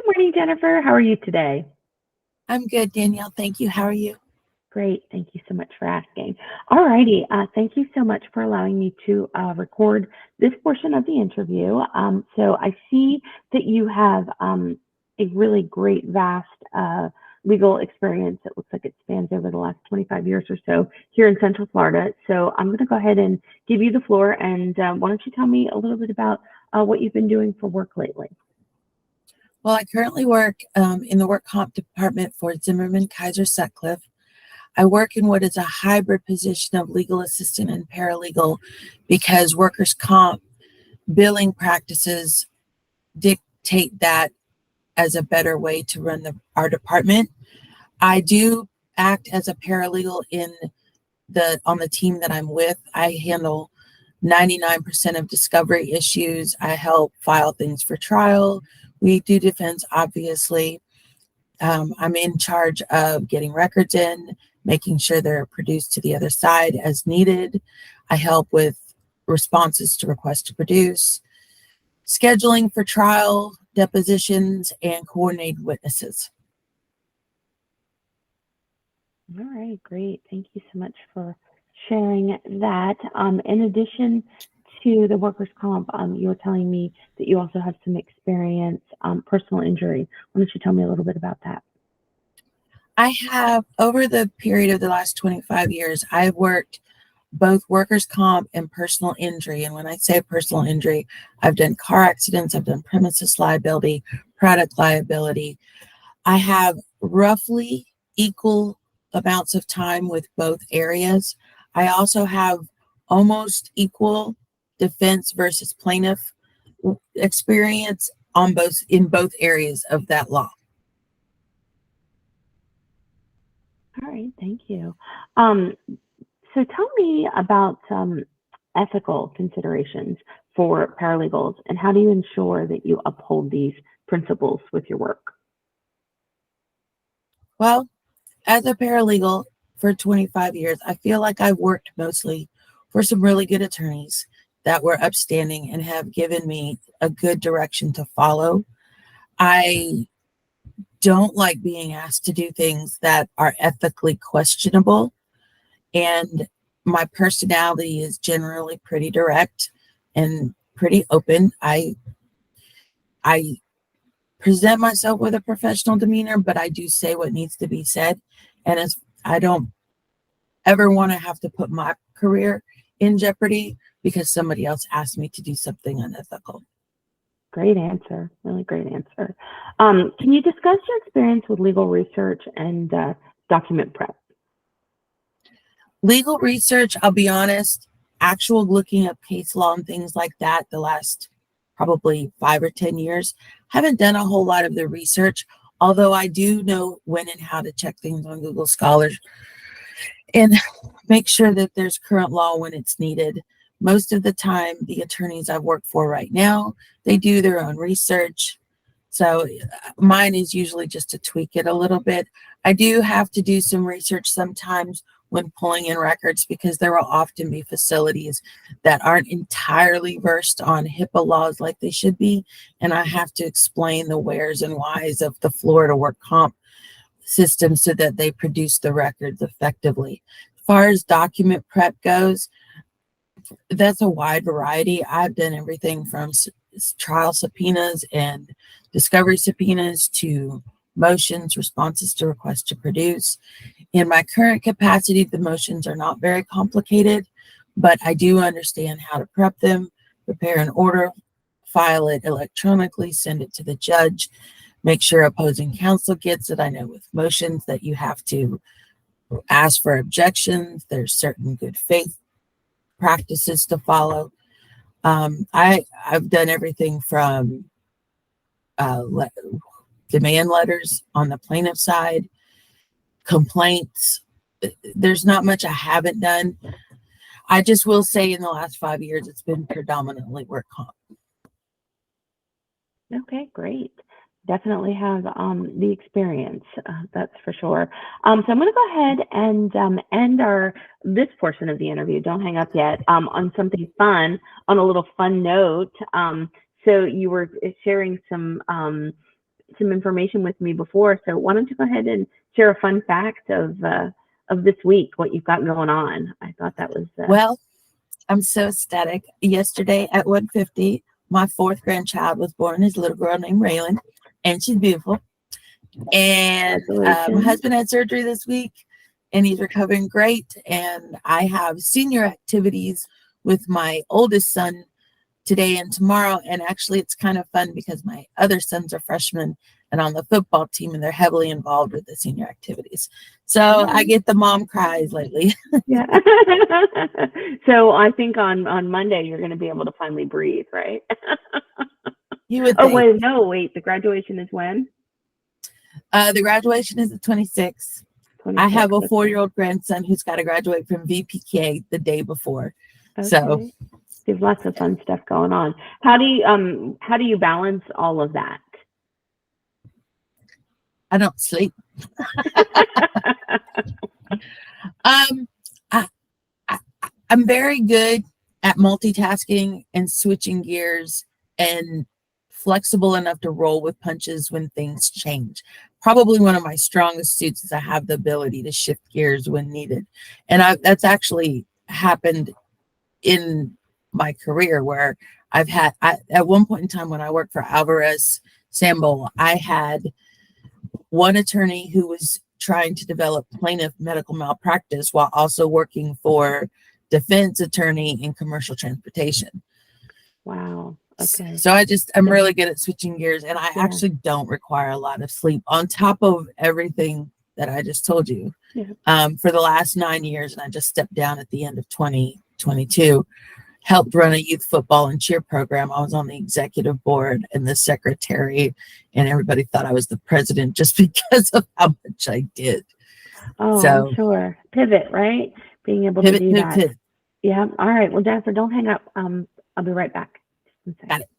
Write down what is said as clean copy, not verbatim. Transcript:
Good morning, Jennifer. How are you today? I'm good, Danielle. Thank you. How are you? Great. Thank you so much for asking. All righty. Thank you so much for allowing me to record this portion of the interview. So I see that you have a really great, vast legal experience. It looks like it spans over the last 25 years or so here in Central Florida. So I'm going to go ahead and give you the floor. And why don't you tell me a little bit about what you've been doing for work lately? Well, I currently work in the work comp department for Zimmerman Kaiser Sutcliffe. I work in what is a hybrid position of legal assistant and paralegal because workers' comp billing practices dictate that as a better way to run our department. I do act as a paralegal on the team that I'm with. I handle 99% of discovery issues. I help file things for trial. We do defense, obviously. I'm in charge of getting records in, making sure they're produced to the other side as needed. I help with responses to requests to produce, scheduling for trial, depositions, and coordinated witnesses. All right, great. Thank you so much for sharing that. In addition to the workers' comp, you were telling me that you also have some experience, personal injury. Why don't you tell me a little bit about that? I have, over the period of the last 25 years, I've worked both workers' comp and personal injury. And when I say personal injury, I've done car accidents, I've done premises liability, product liability. I have roughly equal amounts of time with both areas. I also have almost equal defense versus plaintiff experience in both areas of that law. All right, thank you. So tell me about ethical considerations for paralegals and how do you ensure that you uphold these principles with your work? Well, as a paralegal for 25 years, I feel like I've worked mostly for some really good attorneys that were upstanding and have given me a good direction to follow. I don't like being asked to do things that are ethically questionable, and my personality is generally pretty direct and pretty open. I present myself with a professional demeanor, but I do say what needs to be said. And I don't ever want to have to put my career in jeopardy because somebody else asked me to do something unethical. Great answer. Really great answer. Can you discuss your experience with legal research and document prep? Legal research, I'll be honest, actual looking up case law and things like that the last probably 5 or 10 years, haven't done a whole lot of the research, although I do know when and how to check things on Google Scholars and make sure that there's current law when it's needed. Most of the time, the attorneys I've worked for right now, they do their own research. So mine is usually just to tweak it a little bit. I do have to do some research sometimes when pulling in records because there will often be facilities that aren't entirely versed on HIPAA laws like they should be. And I have to explain the wheres and whys of the Florida work comp system so that they produce the records effectively. As far as document prep goes, that's a wide variety. I've done everything from trial subpoenas and discovery subpoenas to motions, responses to requests to produce. In my current capacity, the motions are not very complicated, but I do understand how to prep them, prepare an order, file it electronically, send it to the judge, make sure opposing counsel gets it. I know with motions that you have to ask for objections. There's certain good faith practices to follow. I've done everything from demand letters on the plaintiff side, complaints. There's not much I haven't done. I just will say in the last 5 years, it's been predominantly work comp. Okay, great. Definitely have the experience, that's for sure. So I'm going to go ahead and end this portion of the interview. Don't hang up yet. On something fun, on a little fun note. So you were sharing some some information with me before. So why don't you go ahead and share a fun fact of this week, what you've got going on? I thought that was Well, I'm so ecstatic. Yesterday at 1:50, my fourth grandchild was born. His little girl named Raylan, and she's beautiful. And my husband had surgery this week, and he's recovering great. And I have senior activities with my oldest son today and tomorrow. And actually, it's kind of fun because my other sons are freshmen and on the football team, and they're heavily involved with the senior activities. So I get the mom cries lately. Yeah. So I think on Monday you're going to be able to finally breathe, right? You would Oh, think. wait. The graduation is when? The graduation is the 26th. I have a 4-year-old grandson who's got to graduate from VPK the day before. Okay. So there's lots of fun stuff going on. How do you balance all of that? I don't sleep. I, I'm very good at multitasking and switching gears and flexible enough to roll with punches when things change. Probably one of my strongest suits is I have the ability to shift gears when needed. And that's actually happened in my career where at one point in time when I worked for Alvarez Sambo, I had one attorney who was trying to develop plaintiff medical malpractice while also working for defense attorney in commercial transportation. Wow. Okay. So I'm really good at switching gears, and I actually don't require a lot of sleep on top of everything that I just told you. For the last 9 years, and I just stepped down at the end of 2022, helped run a youth football and cheer program. I was on the executive board and the secretary, and everybody thought I was the president just because of how much I did. Oh, so, I'm sure. Pivot, right? Being able to do that. Yeah. All right. Well, Jennifer, don't hang up. I'll be right back. Got it.